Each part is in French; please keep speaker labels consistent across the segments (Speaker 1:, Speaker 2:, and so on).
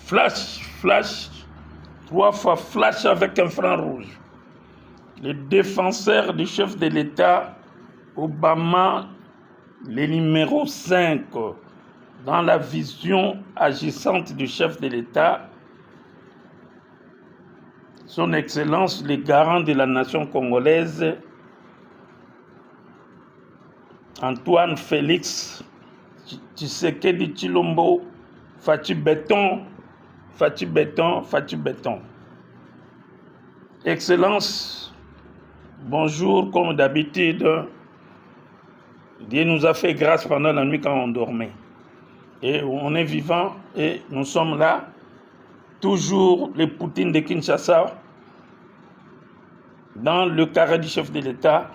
Speaker 1: Flash, flash, 3 fois flash avec un franc rouge. Les défenseurs du chef de l'État, Obama, le numéro 5, dans la vision agissante du chef de l'État, Son Excellence, le garant de la nation congolaise, Antoine Félix Tshisekedi Tshilombo, Fachi Béton. Excellence, bonjour, comme d'habitude. Dieu nous a fait grâce pendant la nuit quand on dormait. Et on est vivant et nous sommes là. Toujours les Poutines de Kinshasa, dans le carré du chef de l'État.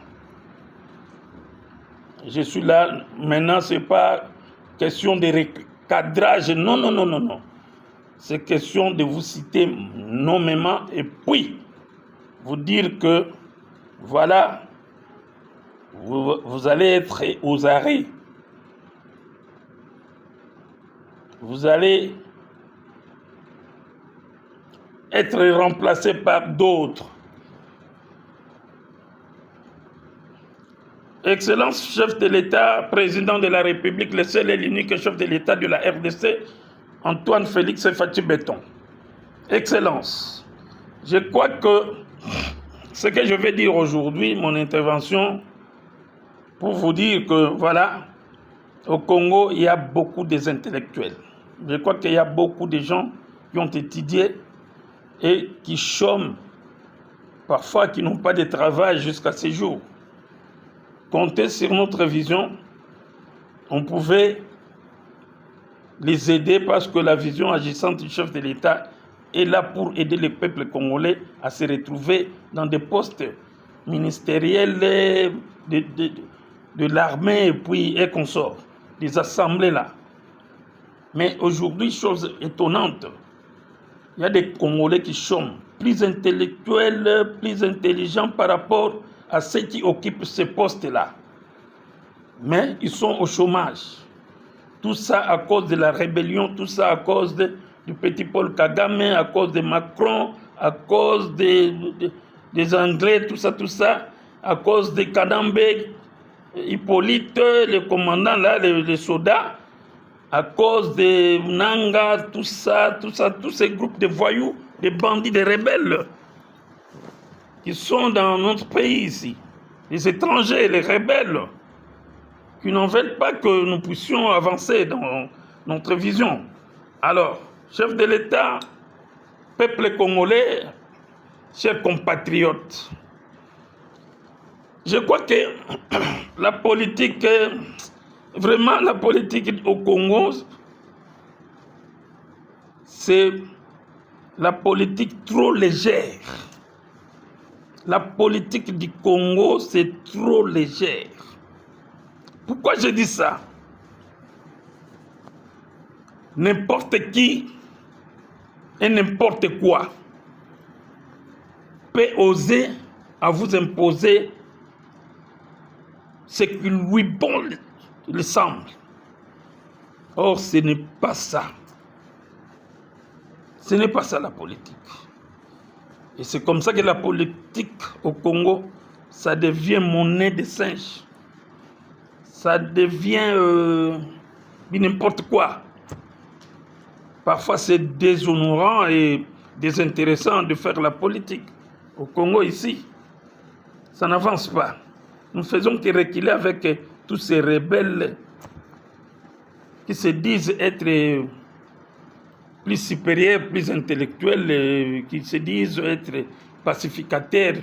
Speaker 1: Je suis là. Maintenant, ce n'est pas question de recadrage. Non. C'est question de vous citer nommément et puis vous dire que, voilà, vous allez être aux arrêts. Vous allez être remplacé par d'autres. Excellence, chef de l'État, président de la République, le seul et l'unique chef de l'État de la RDC, Antoine Félix Fachi Béton. Excellence, je crois que ce que je vais dire aujourd'hui, mon intervention, pour vous dire que, voilà, au Congo, il y a beaucoup d'intellectuels. Je crois qu'il y a beaucoup de gens qui ont étudié et qui chôment, parfois qui n'ont pas de travail jusqu'à ces jours. Compter sur notre vision, on pouvait les aider parce que la vision agissante du chef de l'État est là pour aider le peuple congolais à se retrouver dans des postes ministériels de l'armée et puis et consorts, des assemblées là. Mais aujourd'hui, chose étonnante, il y a des Congolais qui sont plus intellectuels, plus intelligents par rapport à ceux qui occupent ces postes-là. Mais ils sont au chômage. Tout ça à cause de la rébellion, tout ça à cause du petit Paul Kagame, à cause de Macron, à cause des Anglais, tout ça, à cause de Kadambe, Hippolyte, le commandant là, les soldats, à cause de Nanga, tout ça, tous ces groupes de voyous, de bandits, de rebelles qui sont dans notre pays ici, les étrangers, les rebelles, qui n'en veulent pas que nous puissions avancer dans notre vision. Alors, chef de l'État, peuple congolais, chers compatriotes, je crois que la politique, vraiment la politique au Congo, c'est la politique trop légère. La politique du Congo, c'est trop légère. Pourquoi je dis ça? N'importe qui et n'importe quoi peut oser à vous imposer ce qui lui bon lui semble. Or, ce n'est pas ça. Ce n'est pas ça la politique. Et c'est comme ça que la politique au Congo, ça devient monnaie de singe. Ça devient n'importe quoi. Parfois, c'est déshonorant et désintéressant de faire la politique. Au Congo, ici, ça n'avance pas. Nous faisons que reculer avec tous ces rebelles qui se disent être plus supérieurs, plus intellectuels, qui se disent être pacificateurs.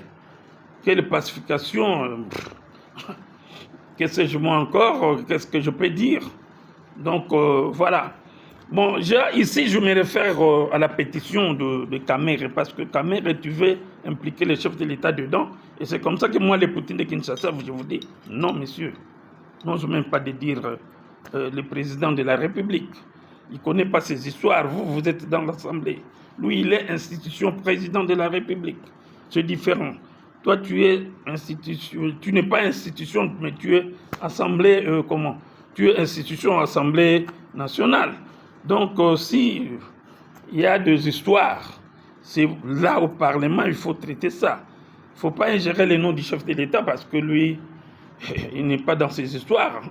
Speaker 1: Quelle pacification? Que sais-je moi encore? Qu'est-ce que je peux dire? Donc, voilà. Bon, ici, je me réfère à la pétition de Kamere, parce que Kamere, tu veux impliquer le chef de l'État dedans, et c'est comme ça que moi, les Poutines de Kinshasa, je vous dis, non, monsieur, non, je ne même pas de dire le président de la République. Il ne connaît pas ces histoires. Vous êtes dans l'Assemblée. Lui, il est institution président de la République. C'est différent. Toi, tu es institution, tu n'es pas institution, mais tu es Assemblée, Tu es institution Assemblée nationale. Donc, si il y a des histoires. C'est là au Parlement, il faut traiter ça. Il ne faut pas ingérer les noms du chef de l'État parce que lui, il n'est pas dans ces histoires.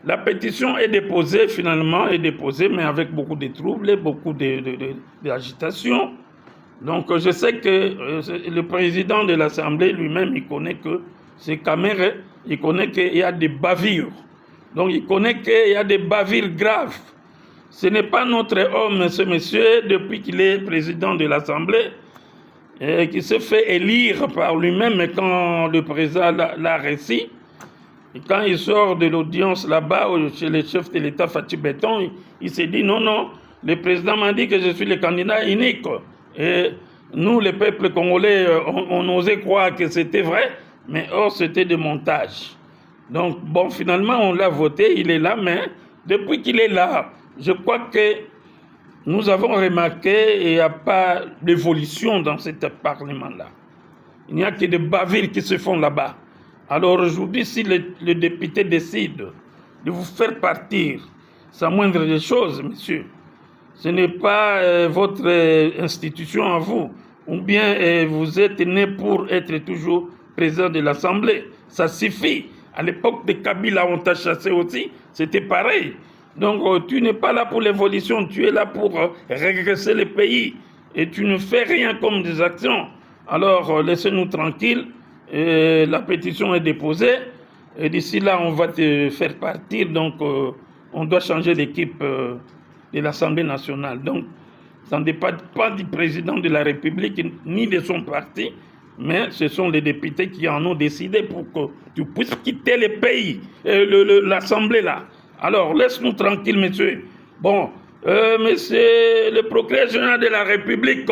Speaker 1: La pétition est déposée, finalement, mais avec beaucoup de troubles et beaucoup d'agitation. Donc, je sais que le président de l'Assemblée lui-même, il connaît que c'est Kamere, il connaît qu'il y a des bavures. Donc, il connaît qu'il y a des bavures graves. Ce n'est pas notre homme, ce monsieur, depuis qu'il est président de l'Assemblée, qui se fait élire par lui-même, mais quand le président l'a réussi, et quand il sort de l'audience là-bas, chez le chef de l'État, Fatih Béton, il s'est dit non, le président m'a dit que je suis le candidat unique. Et nous, le peuple congolais, on osait croire que c'était vrai, mais or, c'était des montages. Donc, bon, finalement, on l'a voté, il est là, mais depuis qu'il est là, je crois que nous avons remarqué qu'il n'y a pas d'évolution dans ce Parlement-là. Il n'y a que des bavures qui se font là-bas. Alors aujourd'hui, si le député décide de vous faire partir, sans moindre des choses, monsieur, ce n'est pas votre institution à vous, ou bien vous êtes né pour être toujours président de l'Assemblée. Ça suffit. À l'époque de Kabila, on t'a chassé aussi, c'était pareil. Donc tu n'es pas là pour l'évolution, tu es là pour régresser le pays. Et tu ne fais rien comme des actions. Alors laissez-nous tranquilles. La pétition est déposée. Et d'ici là, on va te faire partir. Donc on doit changer l'équipe de l'Assemblée nationale. Donc ça ne dépend pas du président de la République ni de son parti. Mais ce sont les députés qui en ont décidé pour que tu puisses quitter le pays, l'Assemblée là. Alors, laisse-nous tranquilles, monsieur. Bon, monsieur le procureur général de la République,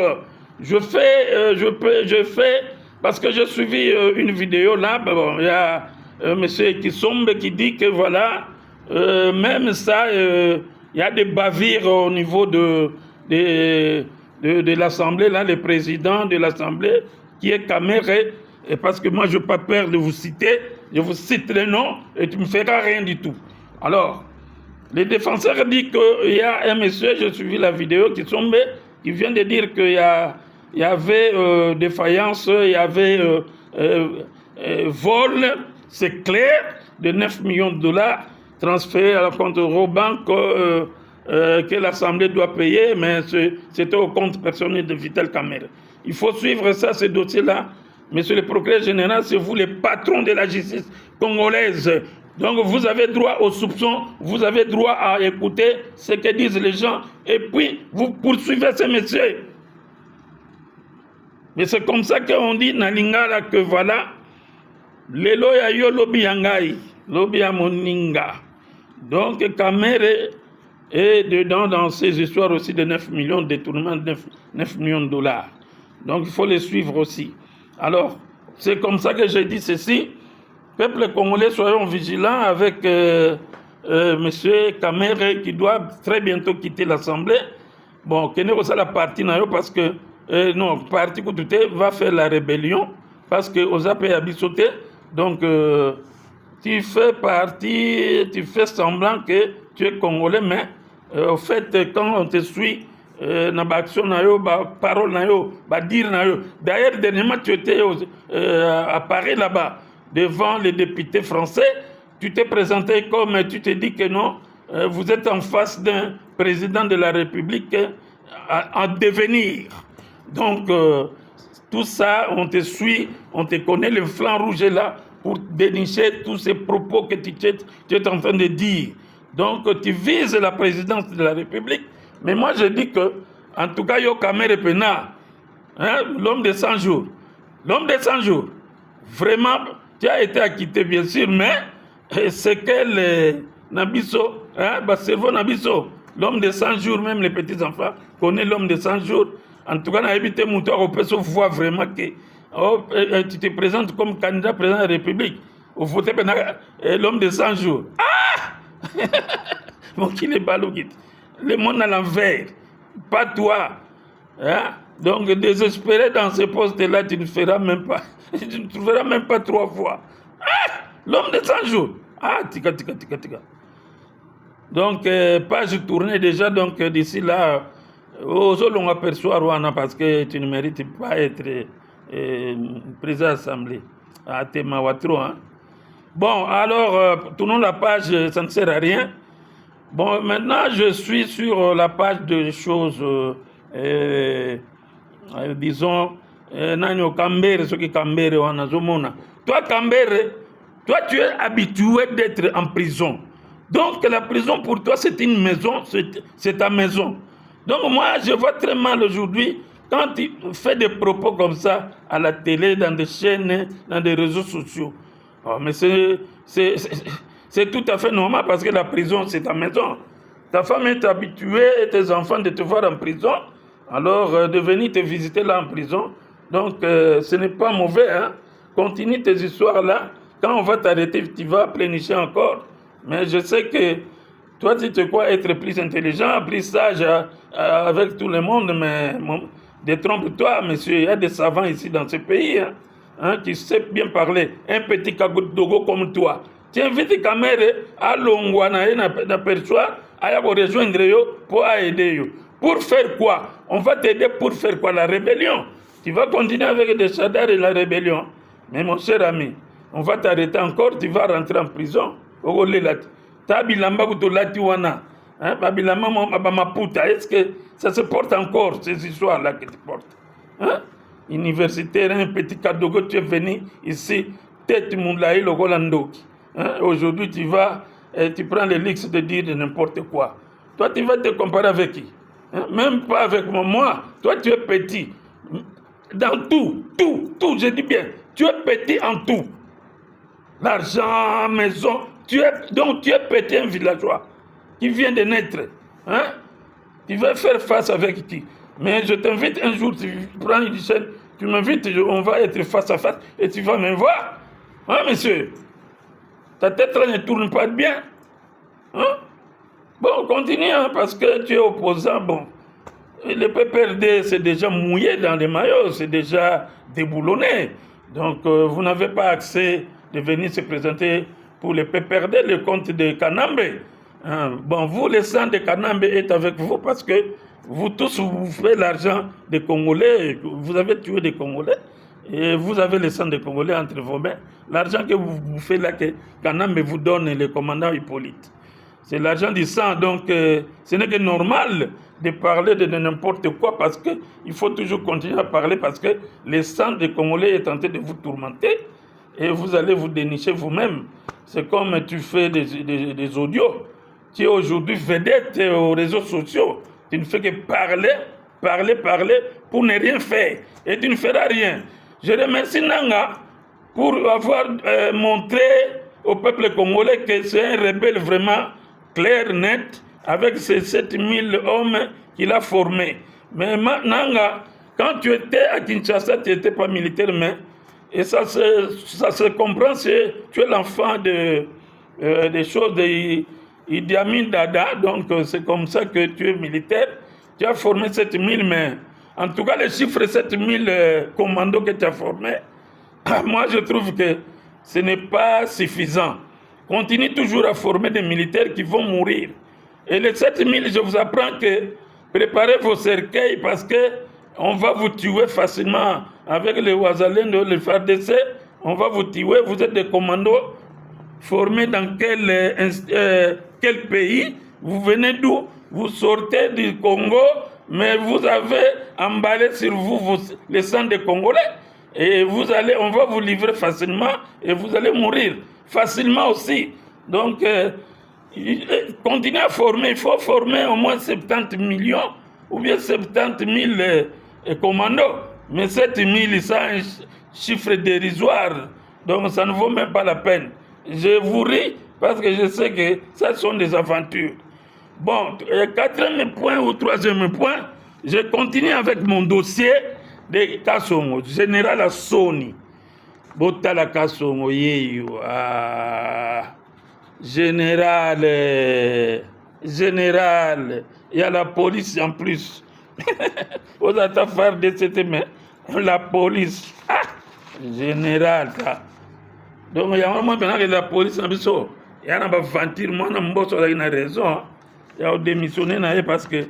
Speaker 1: je fais, parce que j'ai suivi une vidéo là, bon, il y a monsieur Kisombe qui dit que voilà, même ça, il y a des bavures au niveau de l'Assemblée, là, le président de l'Assemblée, qui est Kamere, et parce que moi je n'ai pas peur de vous citer, je vous cite les noms et tu ne me feras rien du tout. Alors, les défenseurs disent qu'il y a un monsieur, j'ai suivi la vidéo, qui vient de dire qu'il y avait défaillance, il y avait vol, c'est clair, de 9 millions de dollars transférés à la compte Eurobank que l'Assemblée doit payer, mais c'était au compte personnel de Vital Kamerhe. Il faut suivre ça, ce dossier-là. Monsieur le procureur général, c'est vous le patron de la justice congolaise. Donc vous avez droit aux soupçons, vous avez droit à écouter ce que disent les gens, et puis vous poursuivez ces messieurs. Mais c'est comme ça qu'on dit dans Lingala que voilà, lelo ya yo lobi yangai, lobi ya moninga. Donc Kamerhe est dedans dans ces histoires aussi de 9 millions de détournements de 9 millions de dollars. Donc il faut les suivre aussi. Alors, c'est comme ça que j'ai dit ceci. Peuple congolais, soyons vigilants avec M. Kamerhe qui doit très bientôt quitter l'Assemblée. Bon, qu'il n'est pas la partie parce que, non, parti Koutoute va faire la rébellion parce que aux appels à sauté. Donc, tu fais partie, tu fais semblant que tu es congolais, mais au fait, quand on te suit, parole dire d'ailleurs dernièrement tu étais à Paris là-bas devant les députés français, tu t'es présenté comme tu te dis que non, vous êtes en face d'un président de la République en devenir. Donc tout ça, on te suit, on te connaît, le flanc rouge est là pour dénicher tous ces propos que tu es en train de dire. Donc tu vises la présidence de la République. Mais moi, je dis que, en tout cas, Yo Kamerhe Pena, l'homme de 100 jours, vraiment, tu as été acquitté, bien sûr, mais c'est que Nabiso, cerveau Nabiso, l'homme de 100 jours, même les petits-enfants connaissent l'homme de 100 jours. En tout cas, on a évité Moutoir, on peut se voir vraiment que tu te présentes comme candidat président de la République. Au vote l'homme de 100 jours. Ah Bon, qui est baloguite. Le monde à l'envers, pas toi. Hein? Donc, désespéré dans ce poste-là, tu ne feras même pas. Tu ne trouveras même pas 3 fois. Ah! L'homme de 100 jours. Ah, tika. Donc, page tournée déjà. Donc, d'ici là, on aperçoit Rwanda parce que tu ne mérites pas être président de l'Assemblée. Ah, t'es mawatro, hein. Bon, alors, tournons la page, ça ne sert à rien. Bon, maintenant, je suis sur la page de choses, disons, Nanyo Kambere, ce qui Kambere, Wanazomona. Toi, Kambere, toi, tu es habitué d'être en prison. Donc, la prison pour toi, c'est une maison, c'est ta maison. Donc, moi, je vois très mal aujourd'hui quand tu fais des propos comme ça à la télé, dans des chaînes, dans des réseaux sociaux. Oh, mais c'est tout à fait normal parce que la prison, c'est ta maison. Ta femme est habituée et tes enfants de te voir en prison. Alors, de venir te visiter là en prison. Donc, ce n'est pas mauvais. Hein? Continue tes histoires là. Quand on va t'arrêter, tu vas plénicher encore. Mais je sais que toi, tu te crois être plus intelligent, plus sage avec tout le monde. Mais détrompe-toi, monsieur. Il y a des savants ici dans ce pays. Hein, qui sait bien parler, un petit Kagodogo comme toi. Tu invites Kamere à Longwana et à perchoir à rejoindre pour aider. Pour faire quoi? On va t'aider pour faire quoi? La rébellion. Tu vas continuer avec des chadars et la rébellion. Mais mon cher ami, on va t'arrêter encore, tu vas rentrer en prison. Est-ce que ça se porte encore, ces histoires-là que tu portes? Hein? Universitaire, un petit cadeau que tu es venu ici, tête moulaï, le Rolandoki. Aujourd'hui, tu prends le luxe de dire n'importe quoi. Toi, tu vas te comparer avec qui? Même pas avec moi. Toi, tu es petit. Dans tout, je dis bien. Tu es petit en tout. L'argent, maison. Donc, tu es petit, un villageois qui vient de naître. Hein? Tu vas faire face avec qui? Mais je t'invite un jour, tu prends une chaîne, tu m'invites, on va être face à face et tu vas me voir. Hein, monsieur? Ta tête là ne tourne pas bien. Hein? Bon, continue, hein, parce que tu es opposant. Bon, le PPRD, c'est déjà mouillé dans les maillots, c'est déjà déboulonné. Donc, vous n'avez pas accès de venir se présenter pour le PPRD, le compte de Kanambe. Bon, vous, le sang de Kanambe est avec vous parce que vous tous, vous faites l'argent des Congolais, vous avez tué des Congolais, et vous avez le sang des Congolais entre vos mains. L'argent que vous faites là, que Kanambe vous donne, le commandant Hippolyte. C'est l'argent du sang, donc ce n'est que normal de parler de n'importe quoi parce qu'il faut toujours continuer à parler parce que le sang des Congolais est en train de vous tourmenter et vous allez vous dénicher vous-même. C'est comme tu fais des audios. Tu es aujourd'hui vedette aux réseaux sociaux. Tu ne fais que parler pour ne rien faire. Et tu ne feras rien. Je remercie Nanga pour avoir montré au peuple congolais que c'est un rebelle vraiment clair, net, avec ces 7000 hommes qu'il a formés. Mais Nanga, quand tu étais à Kinshasa, tu n'étais pas militaire, mais et ça se comprend, tu es l'enfant des choses de Idi Amin Dada, donc c'est comme ça que tu es militaire. Tu as formé 7000, mais en tout cas, les chiffres 7000 commandos que tu as formés, moi je trouve que ce n'est pas suffisant. Continue toujours à former des militaires qui vont mourir. Et les 7000, je vous apprends que préparez vos cercueils parce que on va vous tuer facilement avec les Ouazalendo, les FARDC. On va vous tuer. Vous êtes des commandos formés dans quel pays? Vous venez d'où? Vous sortez du Congo, mais vous avez emballé sur vous les sangs des Congolais. Et on va vous livrer facilement et vous allez mourir facilement aussi. Donc, continuez à former. Il faut former au moins 70 millions ou bien 70 000 commandos. Mais 7 000, c'est un chiffre dérisoire. Donc, ça ne vaut même pas la peine. Je vous ris parce que je sais que ça sont des aventures. Bon, quatrième point ou troisième point, je continue avec mon dossier de Kassongo, général Assoni. Botala Kassongo, yeyo. Général, il y a la police en plus. Vous avez affaires de cette main, la police. Général, ça. Donc, il y a un moment que la police a dit ça. Il y a un aventure, moi, je n'ai pas raison. Il y a démissionné parce que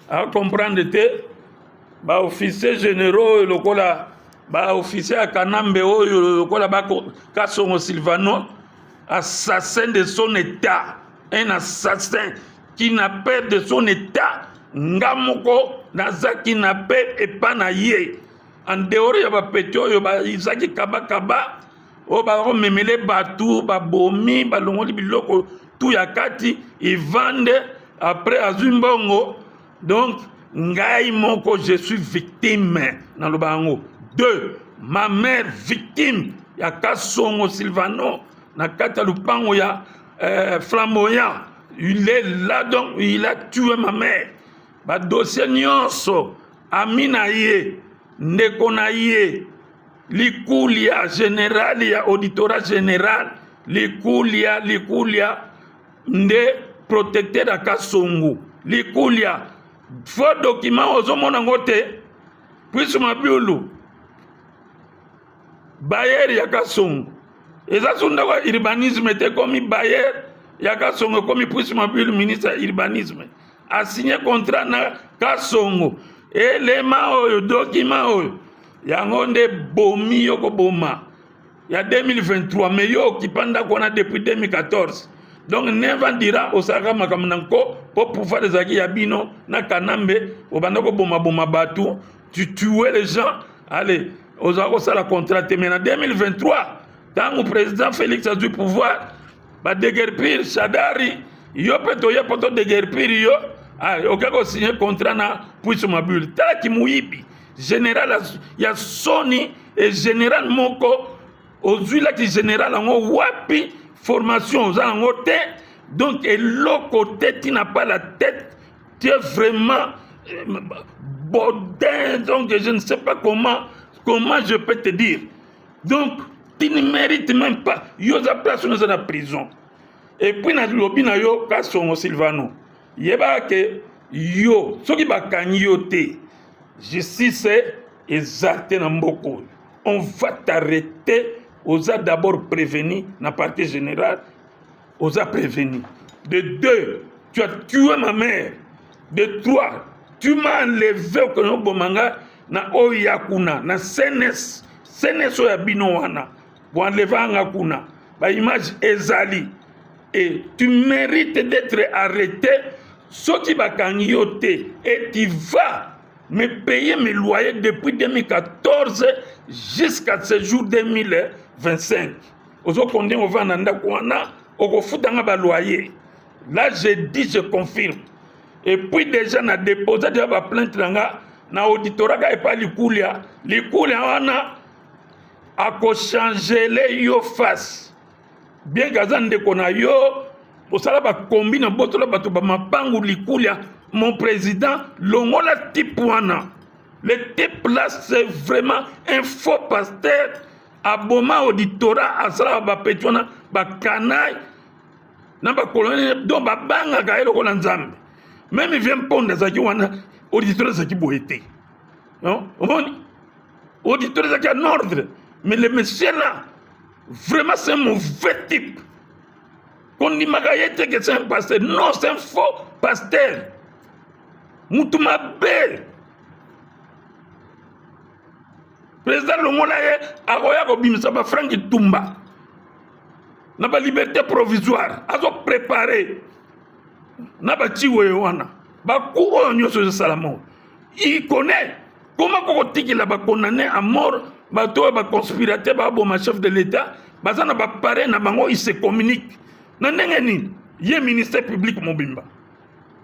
Speaker 1: à comprendre te ba officier généraux lokola ba officier à Kanambe oyo lokola ba Kasongo Silvano, assassin de son état, un assassin qui n'a peur de son état. Ngamoko nazaki na peur et pas na ye en dehors ya ba petio yo ba izaki kaba o ba rememele batu ba bomi ba longoli biloko tout ya kati ils vendent après azumbongo. Donc ngai moko je suis victime na lobango. 2 ma mère victime ya Kasongo Silvano na kata lupango ya flamboyant. Il est là donc il a tué ma mère. Ba dossier nyonso amina ye ndeko na ye likulia général ya auditorat général likulia nde protecteur da Kasongo likulia faux document ozomona ngote puisque mabiulu bayer ya Kasongo eza sunda kwa urbanisme te komi bayer ya Kasongo komi puisque mabiulu ministre urbanisme a signé contrat na Kasongo elema oyo document oyo yango nde bomi yoko boma ya 2023 mais yo kipanda kona depuis 2014. Donc never dira osaka makamunanko pour pouvoir les acquis yabino na Kanambe obandako boma batu tu tuais les gens. Allez osako sala contrat mais en 2023 tant le président Félix a du pouvoir ba déguerpir Shadari yo peto ya poto déguerpir yo. Okako signé contrat na puisse mabule tala kimuibi général ya Sony et général moko ozui la ki général ngo wapi formation za ngo te. Donc et l'autre côté tu n'as pas la tête, tu es vraiment bodin. Donc je ne sais pas comment je peux te dire. Donc tu ne mérites même pas yo za place dans la prison. Et puis na lobi na yo Kasongo Silvano yeba ke yo soki bakanyi yo te justice exacte na mboko on va t'arrêter. Osa d'abord prévenu na partie générale osa prévenu. De 2 tu as tué ma mère. De 3 tu m'as enlevé au Konobo Manga na Oyakuna na CNS oya bino wana pour enlever Angakuna ba image ezali. Et tu mérites d'être arrêté. Soki bakangi yo te et tu vas me payer mes loyers depuis 2014 jusqu'à ce jour 2025. Ozo konde on va nanda kwana oko futanga ba loyer. Là je dis je confirme. Et puis déjà na déposé de ba plainte na auditorat ga pas likulia wana ako changer les yo face. Bien gazande kona yo osala ba kombi na botola bato ba mapangu likulia mon président longola type wana. Le type là c'est vraiment un faux pasteur aboma auditorat asala ba petona ba kanai na ba colonel donc ba banga ga eloko na nzambe. Même il vient pondre zaki wana auditorat zaki boete. Non? Auditorat zaki en ordre. Mais le monsieur là vraiment c'est un mauvais type. Qu'on dit Magayete que c'est un pasteur. Non, c'est un faux pasteur. Moutouma belle. Président Lomolaye, Aroya Kobimisa, Franck Tumba. N'a pas liberté provisoire. Azo préparé. N'a pas tiwe wana. Ba kouro nyoso Salamo. Il connaît comment Kokotiki l'a condamné à mort. Ba to ba conspirateur ba bon chef de l'État. Ba ça n'a pas paré na bango il se communique. Na ndenge nini ye ministère public mobimba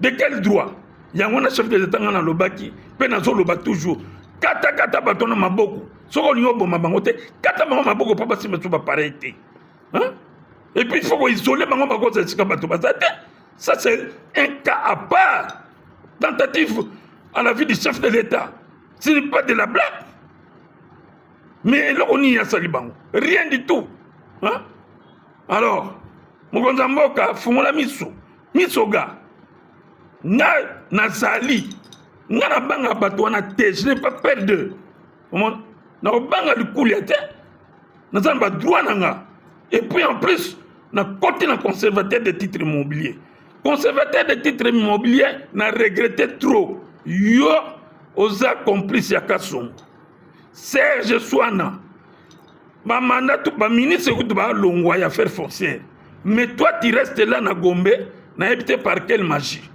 Speaker 1: de quel droit yango na chef de l'État ngana lobaki pe nazo loba toujours kata batona maboko soko lingo boma bango te kata bango maboko papa si metu ba pareil. Hein? Et puis il faut isoler bango ba cause sika bato bazate. Ça c'est un cas à part. Tentative à la vie du chef de l'État. Ce n'est pas de la blague. Mais là on y a sali bango rien du tout. Hein? Alors Mokonza mboka fungola miso ga nga nazali nga na banga bato wana te je n'ai pas peur de na banga likulia te nazali ba droit nanga. Et puis en plus na côté na conservateur de titres immobiliers na regretté trop yo oza complice ya Kasongo Serge Swana mandat tout ministre écoute ba longwa ya affaires foncières mais toi tu restes là na Gombe na habité par quelle magie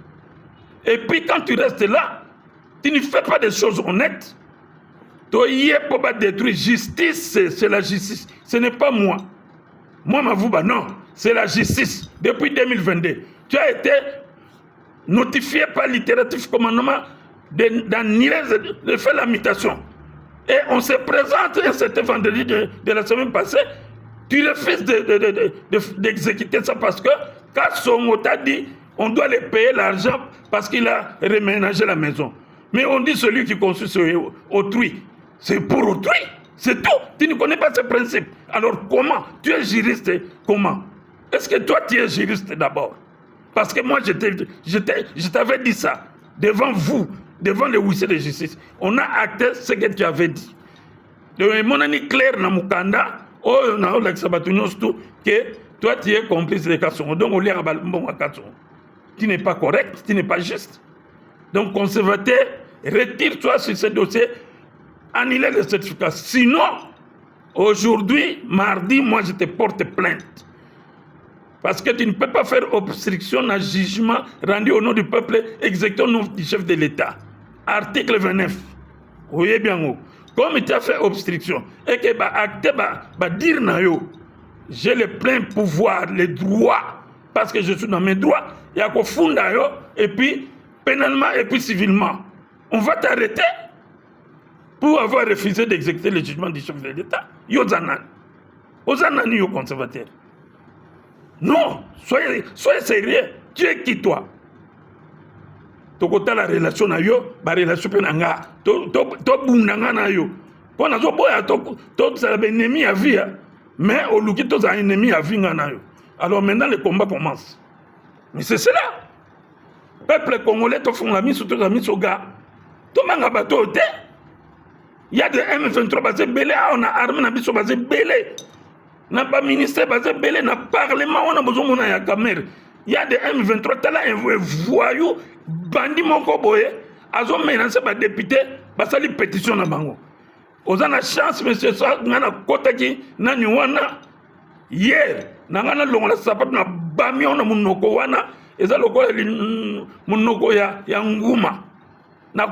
Speaker 1: et puis quand tu restes là tu ne fais pas des choses honnêtes. Toi hier pour détruire justice c'est la justice ce n'est pas moi Mavouba non c'est la justice depuis 2022 tu as été notifié par l'itératif commandement d'annuler de faire la mutation. Et on se présente un certain vendredi de la semaine passée, tu refuses d'exécuter ça parce que Kasongo t'a dit on doit les payer l'argent parce qu'il a réménagé la maison. Mais on dit celui qui construit c'est autrui. C'est pour autrui. C'est tout. Tu ne connais pas ce principe. Alors comment? Tu es juriste, comment? Est-ce que toi tu es juriste d'abord? Parce que moi je t'avais dit ça devant vous, devant le huissier de justice. On a acté ce que tu avais dit. Mon ami clair na mukanda, oh na que toi tu es complice de Kasongo. Donc on lit à Kasongo. Tu n'es pas correct, tu n'es pas juste. Donc conservateur, retire-toi sur ce dossier, annule le certificat. Sinon, aujourd'hui, mardi, moi je te porte plainte. Parce que tu ne peux pas faire obstruction à jugement rendu au nom du peuple, exécuté au nom du chef de l'État. Article 29. Voyez bien où. Comme tu as fait obstruction, et que acte dire na yo, j'ai le plein pouvoir, les droits, parce que je suis dans mes droits, il y a qu'au fond yo, et puis pénalement et puis civilement. On va t'arrêter pour avoir refusé d'exécuter le jugement du chef de l'État. Yo zanan. Ozanani yo conservateur. Non, soyez sérieux. Tu es qui toi? Tokota la relation na yo, ba relation pe nanga. To bundanga na yo. Pona zo boya to ça ennemi à vie, mais au luki to za ennemi à vie na yo. Alors maintenant le combat commence. Mais c'est cela. Peuple congolais to font la mise surtout la mise au gars. To manga bato te. Il y a des M23 basé belé, on a armé na biso basé belé. N'a pas ministère basé belé, n'a parlement, on a besoin de la caméra. Il y a des M23, t'as là un voyou, bandit mon koboye, azo menacé par député, parce que les pétitions na bango. Aux a chance, monsieur, ça, n'a kota ki, n'a nyuana, hier, n'a longa sapat na bami, on a munoko wana, et ça loko munoko ya nguma. N'a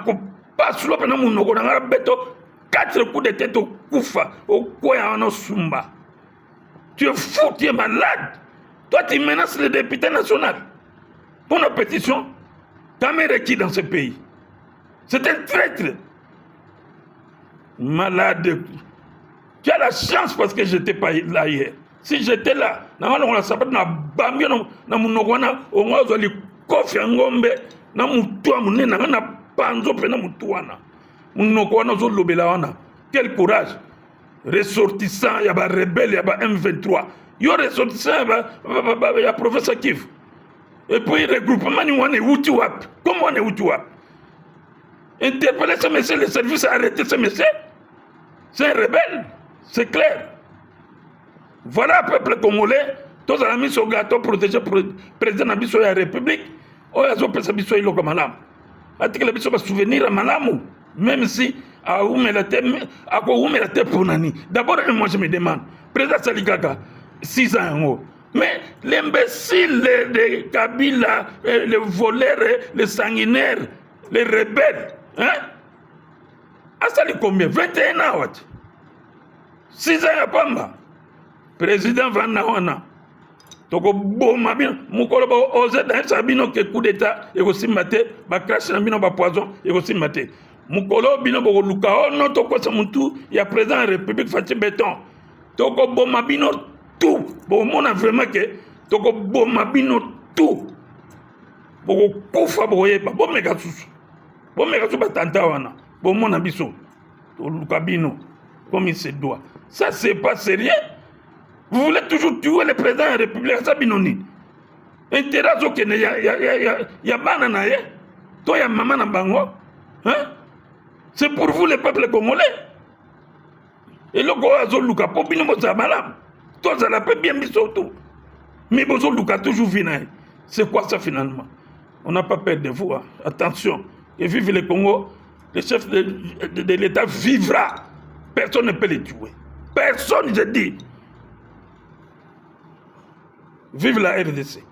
Speaker 1: pas sous l'opéra munoko, n'a beto, 4 coups de tête au koufa, au koya en sumba. Tu es fou, tu es malade. Toi, tu menaces le député national. Pour la pétition, ta mère est qui dans ce pays? C'est un traître. Malade. Tu as la chance parce que je n'étais pas là hier. Si j'étais là, on a sapat na bambi na munogwana, on a zali kofi ngombe, na mutua munena na panzo pe na mutuana. Munogwana zo lobela wana. Quel courage. Ressortissant, il y a des rebelles, il y a des M23. Il y a des ressortissants, il y a professeur Kiv. Et puis, regroupement, on est Woutiwap. Comment on est Woutiwap? Interpeller ce monsieur, le service a arrêté ce monsieur. C'est un rebelle, c'est clair. Voilà le peuple congolais. Tous les amis sont gâteaux protégés pour le président de la République. Oh, ils ont pensé qu'ils sont malades. Article de la souvenir à Malamou. Même si à quoi la tête pour Nani. D'abord, moi je me demande, président Salikaka, 6 ans en haut. Mais l'imbécile de Kabila, les voleurs, les sanguinaires, les rebelles, hein? À ça, combien? 21 ans. 6 ans à Pamba. Président Van Nawana. Toko boma bien, mukolo ba oze dans sabino ke coup d'état et aussi maté, ba crash na bino ba poison et aussi maté. Mukolo bino bo luka o no toko sa muntu ya président République Fatih Béton. Toko boma bino tout. Bon mona vraiment que toko boma bino tout. Bo kufa bo yeba bo mega susu. Bo mega susu ba tanta wana. Bo mona biso. To luka bino comme il se doit. Ça c'est pas sérieux. Vous voulez toujours tuer le président de la République, ça binoni. Intérêt au Kenya, il y a banana, toi il y a maman na bango. Hein? C'est pour vous le peuple congolais. Et le go azo luka po bino boza malam. Toi ça la peut bien bisoto. Mais bozo luka toujours vinaï. C'est quoi ça finalement? On n'a pas peur de vous. Hein? Attention. et vive le Congo, le chef de l'État vivra. Personne ne peut le tuer. Personne, je dis. Vive la RDC.